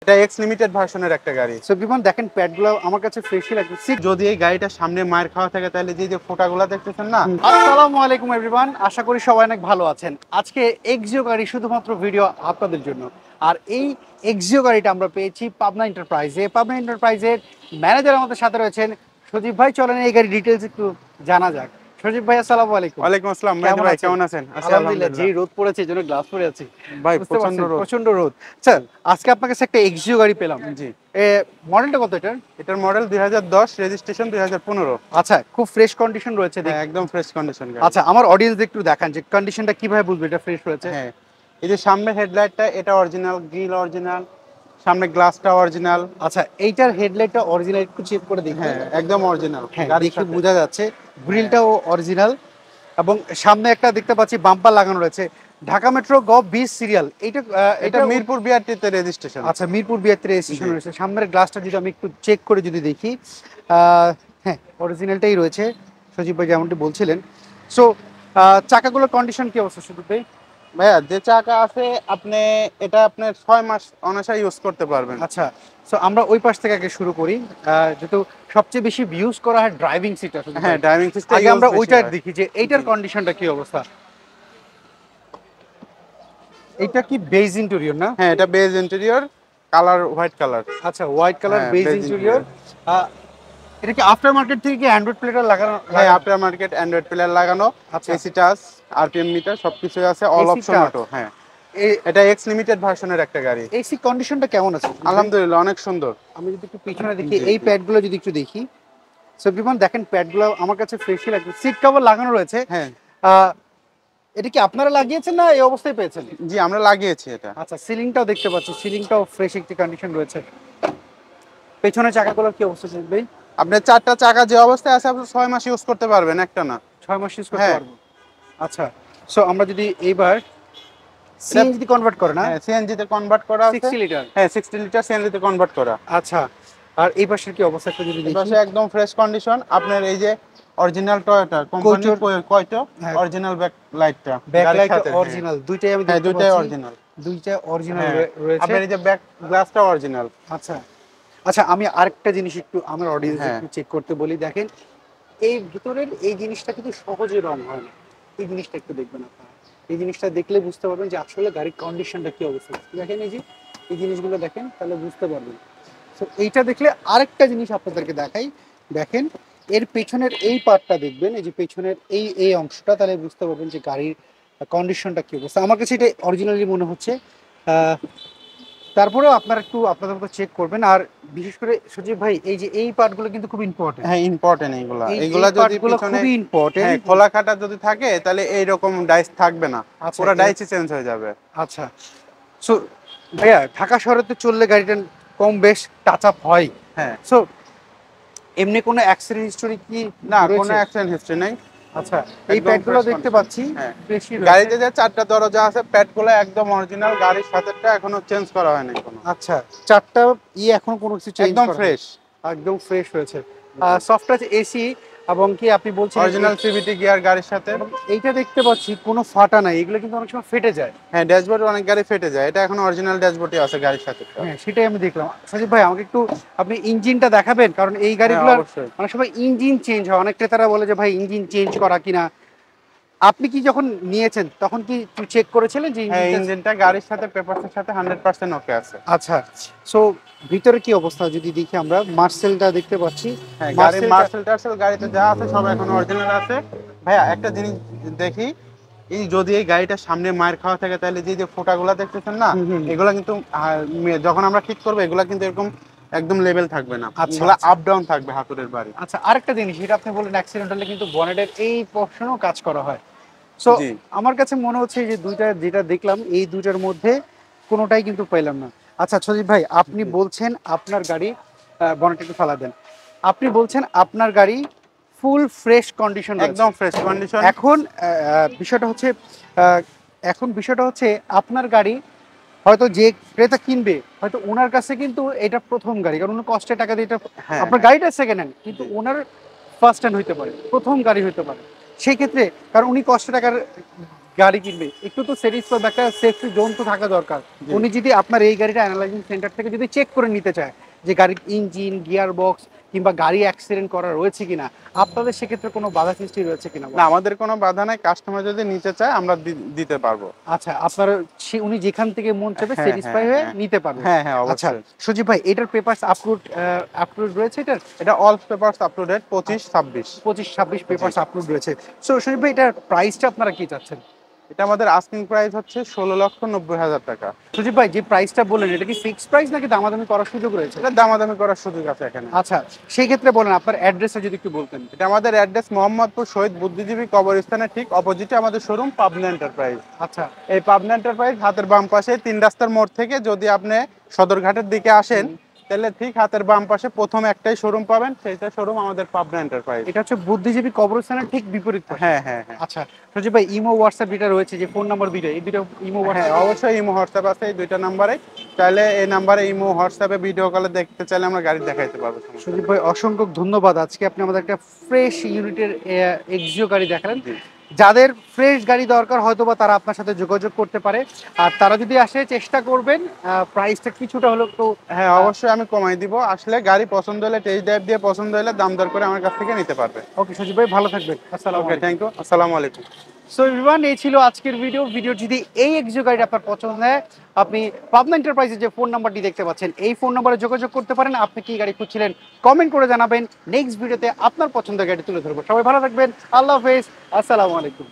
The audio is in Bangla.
এটা এক্স লিমিটেড ভার্সনের একটা গাড়ি। সো বিমান দেখেন প্যাডগুলো আমার কাছে ফ্রেশই লাগছে। যদি এই গাড়িটার সামনে মায়ের খাওয়া থাকে তাহলে যে ফোঁটাগুলো দেখতেছেন না। আসসালামু আলাইকুম এভরিওয়ান, আশা করি সবাই অনেক ভালো আছেন। আজকে এক্সিও গাড়ি শুধুমাত্র ভিডিও আপনাদের জন্য। আর এই এক্সিও গাড়িটা আমরা পেয়েছি পাবনা এন্টারপ্রাইজে। পাবনা এন্টারপ্রাইজের ম্যানেজার আমাদের সাথে রয়েছেন সজীব ভাই। চলেন এই গাড়ি ডিটেলস একটু জানা যাক। সজীব ভাই আসসালামু আলাইকুম। ওয়ালাইকুম আসসালাম ভাই, কেমন আছেন? আলহামদুলিল্লাহ। যে রোদ পড়েছে এই জন্য গ্লাস পরে আছি ভাই, প্রচন্ড রোদ। স্যার আজকে আপনার কাছে একটা এক্সিও গাড়ি পেলাম। জি। মডেলটা কত এটার? এটার মডেল 2010, রেজিস্ট্রেশন 2015। আচ্ছা, খুব ফ্রেশ কন্ডিশন রয়েছে। একদম ফ্রেশ কন্ডিশন। আচ্ছা, আমার অডিয়েন্স একটু দেখান যে কন্ডিশনটা কিভাবে বুঝবে এটা ফ্রেশ রয়েছে। হ্যাঁ, এই যে সামনে হেডলাইটটা এটা অরিজিনাল, গ্রিল অরিজিনাল, সামনে গ্লাসটা অরিজিনাল। আচ্ছা, এইটার হেডলাইটটা অরিজিনাল, একটু চেক করে দেখি। হ্যাঁ, একদম অরিজিনাল। হ্যাঁ, দেখে বোঝা যাচ্ছে গ্রিলটাও অরিজিনাল এবং সামনে একটা দেখতে পাচ্ছি বাম্পার লাগানো রয়েছে ঢাকা মেট্রো গ 20 সিরিয়াল। এটা মিরপুর বিআরটিতে রেজিস্ট্রেশন। আচ্ছা, মিরপুর বিআরটি রেজিস্ট্রেশন রয়েছে। সামনের গ্লাসটা যদি আমি একটু চেক করে যদি দেখি, হ্যাঁ অরিজিনালটাই রয়েছে সজীব ভাই যেমনটি বলছিলেন। সো চাকাগুলোর কন্ডিশন কি অবস্থা সজীব ভাই? ভাইয়া, যে চাকা আছে আপনি এটা আপনার 6 মাস অনায়াসে ইউজ করতে পারবেন। আচ্ছা, সো আমরা ওই পাশ থেকে আগে শুরু করি। যেহেতু সবচেয়ে বেশি ইউজ করা হয় ড্রাইভিং সিটটা। হ্যাঁ, ড্রাইভিং সিটটা আগে আমরা ওইটার দেখি যে এইটার কন্ডিশনটা কি অবস্থা। এটা কি বেজ ইন্টেরিয়র না? হ্যাঁ, এটা beige interior, colour white colour. আচ্ছা, হোয়াইট কালার বেজ ইন্টেরিয়র। এটা কি আফটার মার্কেট থেকে কি অ্যান্ড্রয়েড প্লেয়ার লাগানো? হ্যাঁ, আফটার মার্কেট অ্যান্ড্রয়েড প্লেয়ার লাগানো। আচ্ছা, এসি টাচ, আরপিএম মিটার সবকিছু আছে, অল অপশন অটো। হ্যাঁ, এটা এক্স লিমিটেড ভার্সনের একটা গাড়ি। এসি কন্ডিশনটা কেমন আছে? আলহামদুলিল্লাহ, অনেক সুন্দর। আমি যদি একটু পিছনে দেখি এই প্যাডগুলো যদি একটু দেখি, সো বিমান দেখেন প্যাডগুলো আমার কাছে ফ্রেশই লাগছে। সিট কভার লাগানো রয়েছে। হ্যাঁ, এটা কি আপনারা লাগিয়েছেন না এই অবস্থায় পেয়েছেন? জি, আমরা লাগিয়েছি এটা। আচ্ছা, সিলিংটাও দেখতে পাচ্ছি, সিলিংটাও ফ্রেশ একটি কন্ডিশন রয়েছে। পেছনের চাকাগুলোর কি অবস্থা ভাই? আপনি চারটা চাকা যে অবস্থায় আছে আপনি 6 মাস ইউজ করতে পারবেন, একটা না 6 মাস ইউজ করতে পারবো। আচ্ছা, সো আমরা যদি এইবার সিএনজি তে কনভার্ট করে না? হ্যাঁ, সিএনজি তে কনভার্ট করা আছে। 60 লিটার। হ্যাঁ, 60 লিটার সিএনজি তে কনভার্ট করা। আচ্ছা, আর এই পাশের কি অবস্থা একটু যদি দেখি। পাশে একদম ফ্রেশ কন্ডিশন। আপনার এই যে অরিজিনাল টয়োটা কোম্পানির কয়টো অরিজিনাল ব্যাক লাইটটা, ব্যাকলাইট অরিজিনাল দুইটাই আমি দেখতে পাচ্ছি। দুইটাই অরিজিনাল, দুইটা অরিজিনাল রয়েছে। আপনার এই যে ব্যাক গ্লাসটা অরিজিনাল। আচ্ছা আচ্ছা, আমি আরেকটা জিনিস একটু আমার অডিয়েন্স একটু চেক করতে বলি। দেখেন এই ভিতরের এই জিনিসটা কিন্তু সহজে রং হয় না। এই জিনিসটা একটু দেখবেন আপনারা। এই জিনিসটা দেখলে বুঝতে পারবেন যে আসলে গাড়ির কন্ডিশনটা কি অবস্থা। দেখেন এই যে এই জিনিসগুলো দেখেন, তাহলে বুঝতে পারবেন। তো এইটা দেখলে আরেকটা জিনিস আপনাদেরকে দেখাই। দেখেন এর পেছনের এই পার্টটা দেখবেন, এই যে পেছনের এই অংশটা, তাহলে বুঝতে পারবেন যে গাড়ির কন্ডিশনটা কি অবস্থা। আমার কাছে এটা অরিজিনালি মনে হচ্ছে। তারপরেও আপনারা একটু আপনাদের মতো চেক করবেন। আর বিশেষ করে সজীব ভাই এই যে এই পার্টগুলো কিন্তু খুব ইম্পর্টেন্ট। হ্যাঁ, ইম্পর্টেন্ট এইগুলা যদি পিছনে খুবই ইম্পর্টেন্ট। হ্যাঁ, খোলা কাটা যদি থাকে তাহলে এই রকম ডাইস থাকবে না, পুরো ডাইসই চেঞ্জ হয়ে যাবে। আচ্ছা, সো ভাইয়া ঢাকা শহরে তো চললে গাড়িটা কম বেশ টাচ আপ হয়। হ্যাঁ, সো এমনি কোনো অ্যাক্সিডেন্ট হিস্টোরি কি? না, কোনো অ্যাক্সিডেন্ট হিস্ট্রি নাই। আচ্ছা, এই প্যাডগুলো দেখতে পাচ্ছি বেশি রয়েছে। গাড়িতে যে চারটা দরজা আছে প্যাডগুলো একদম অরিজিনাল, গাড়ির সাথেটা এখনো চেঞ্জ করা হয়নি কোনো। আচ্ছা, চারটা এখনো কোনো কিছু চেঞ্জ একদম ফ্রেশ, একদম ফ্রেশ হয়েছে। সফট টাচ এসি এবং কি আপনি বলছেন অরিজিনাল সিভিটি গিয়ার গাড়ির সাথে। এইটা দেখতে পাচ্ছি কোনো ফাটা নাই। এগুলো কিন্তু অনেক সময় ফেটে যায়। হ্যাঁ, ড্যাশবোর্ড অনেক গাড়ি ফেটে যায়, এটা এখন অরিজিনাল ড্যাশবোর্ডই আছে গাড়ির সাথে। হ্যাঁ, সেটাই আমি দেখলাম। সজীব ভাই আমাকে একটু আপনি ইঞ্জিনটা দেখাবেন, কারণ এই গাড়িগুলোর অনেক সময় ইঞ্জিন চেঞ্জ হয়। অনেক ক্রেতারা বলে যে ভাই ইঞ্জিন চেঞ্জ করা কিনা। আপনি কি যখন নিয়েছেন তখন কি চেক করেছিলেন যে ইঞ্জিনটা গাড়ির সাথে পেপারসের সাথে 100% ওকে আছে? আচ্ছা, সো ভিতরে কি অবস্থা যদি দেখি আমরা, মার্সেলটা দেখতে পাচ্ছি। হ্যাঁ, গাড়ি মার্সেল টার্সেল গাড়িতে যা আছে সব এখন অরিজিনাল আছে। ভাইয়া একটা জিনিস দেখি, এই যদি এই গাড়িটার সামনে মায়ের খাওয়া থাকে তাহলে যে ফোঁটাগুলো দেখতেছেন না, এগুলা কিন্তু যখন আমরা ঠিক করবো এগুলা কিন্তু এরকম একদম লেভেল থাকবে না, এগুলা আপ ডাউন থাকবে হাতুড়ের বাড়ি। আচ্ছা, আরেকটা জিনিস যেটা আপনি বললেন অ্যাক্সিডেন্ট হলে কিন্তু বনেটের এই পোরশনও কাজ করা হয়। সো আমার কাছে মনে হচ্ছে যে দুইটা যেটা দেখলাম এই দুইটার মধ্যে কোনোটাই কিন্তু পাইলাম না। আচ্ছা সজীব ভাই, আপনি বলছেন আপনার গাড়ি, বনেট একটু ফালা দেন, আপনি বলছেন আপনার গাড়ি ফুল ফ্রেশ কন্ডিশন, একদম ফ্রেশ কন্ডিশন। এখন বিষয়টা হচ্ছে আপনার গাড়ি হয়তো যে ক্রেতা কিনবে হয়তো ওনার কাছে কিন্তু এটা প্রথম গাড়ি, কারণ উনি কষ্টের টাকা দিয়ে এটা, আপনার গাড়িটা সেকেন্ড হ্যান্ড কিন্তু ওনার ফার্স্ট হ্যান্ড হইতে পারে, প্রথম গাড়ি হইতে পারে। সেই ক্ষেত্রে কারণ উনি কষ্টের টাকার গাড়ি কিনবে একটু তো স্যাটিসফাই, একটা সেফটি জোন তো থাকা দরকার। জি। উনি যদি আপনার এই গাড়িটা অ্যানালাইজিং সেন্টার থেকে যদি চেক করে নিতে চায় যে গাড়ির ইঞ্জিন, গিয়ার বক্স কিংবা গাড়ি অ্যাক্সিডেন্ট করা রয়েছে কিনা, আপনাদের সেক্ষেত্রে কোনো বাধা সৃষ্টি রয়েছে কিনা? না, আমাদের কোনো বাধা নাই, কাস্টমার যদি নিতে চায় আমরা দিতে পারবো। আচ্ছা, আপনার উনি যেখান থেকে মন চাবে হ্যাঁ, স্যাটিসফাই হ্যাঁ, হয়ে হ্যাঁ। নিতে পারবে। হ্যাঁ, হ্যাঁ, আচ্ছা অবশ্যই। সজীব ভাই, এটার পেপারস আপলোড রয়েছে এটার? এটা all papers up to date 25-26। 25-26 papers upload রয়েছে। সো সজীব ভাই, এটার প্রাইসটা আপনারা কি চাচ্ছেন? এটা আমাদের আস্কিং প্রাইস হচ্ছে 16,90,000 টাকা। সজীব ভাই, যে প্রাইসটা বললেন এটা কি ফিক্সড প্রাইস নাকি দামাদামি করার সুযোগ রয়েছে? এটা দামাদামি করার সুযোগ আছে এখানে। আচ্ছা, সেই ক্ষেত্রে বলেন আপনার অ্যাড্রেসটা যদি একটু বলতেন। এটা আমাদের অ্যাড্রেস মোহাম্মদপুর শহীদ বুদ্ধিজীবী কবরস্থানের ঠিক অপোজিটে আমাদের শোরুম পাবনা এন্টারপ্রাইজ। আচ্ছা, এই পাবনা এন্টারপ্রাইজ হাতের বাম পাশে 3 রাস্তার মোড় থেকে যদি আপনি সদরঘাটের দিকে আসেন, তাহলে ঠিক হাতের বাম পাশে প্রথম একটাই শোরুম পাবেন, সেইটা শোরুম আমাদের পাবনা এন্টারপ্রাইজ। এটা হচ্ছে বুদ্ধিজীবী কবরস্থানের ঠিক বিপরীত পাশে। হ্যাঁ, হ্যাঁ, হ্যাঁ। আচ্ছা সজীব ভাই, ইমো হোয়াটসঅ্যাপ যেটা রয়েছে, যে ফোন নাম্বার দুইটা, এই দুটো ইমো হ্যাঁ, হোয়াটসঅ্যাপ? অবশ্যই ইমো হোয়াটসঅ্যাপ আছে এই দুইটা নাম্বারে। চাইলে এই নাম্বারে ইমো হোয়াটসঅ্যাপে ভিডিও কলে দেখতে চাইলে আমরা গাড়ি দেখাইতে পারবো। সজীব ভাই, অসংখ্য ধন্যবাদ। আজকে আপনি আমাদের একটা ফ্রেশ ইউনিটের এক্সিও গাড়ি দেখালেন। জি। যাদের ফ্রেশ গাড়ি দরকার হয়তোবা তারা আপনার সাথে যোগাযোগ করতে পারে, আর তারা যদি আসে চেষ্টা করবেন প্রাইসটা কিছুটা হলেও তো। হ্যাঁ, অবশ্যই আমি কমাই দিব। আসলে গাড়ি পছন্দ হলে, টেস্ট ড্রাইভ দিয়ে পছন্দ হলে দাম দর করে আমার কাছ থেকে নিতে পারবে। ওকে সজীব ভাই, ভালো থাকবেন। আসসালামু ওকে, আলাইকুম। Thank you. আসসালামু আলাইকুম। সো এভরিওয়ান, এই ছিল আজকের ভিডিও যদি এই এক্সিও গাড়ি আপনার পছন্দ হয়, আপনি পাবনা এন্টারপ্রাইজের যে ফোন নাম্বারটি দেখতে পাচ্ছেন এই ফোন নাম্বারে যোগাযোগ করতে পারেন। আপনি কি গাড়ি খুঁজছিলেন কমেন্ট করে জানাবেন, নেক্সট ভিডিওতে আপনার পছন্দের গাড়ি তুলে ধরবো। সবাই ভালো থাকবেন, আল্লাহ হাফেজ, আসসালামু আলাইকুম।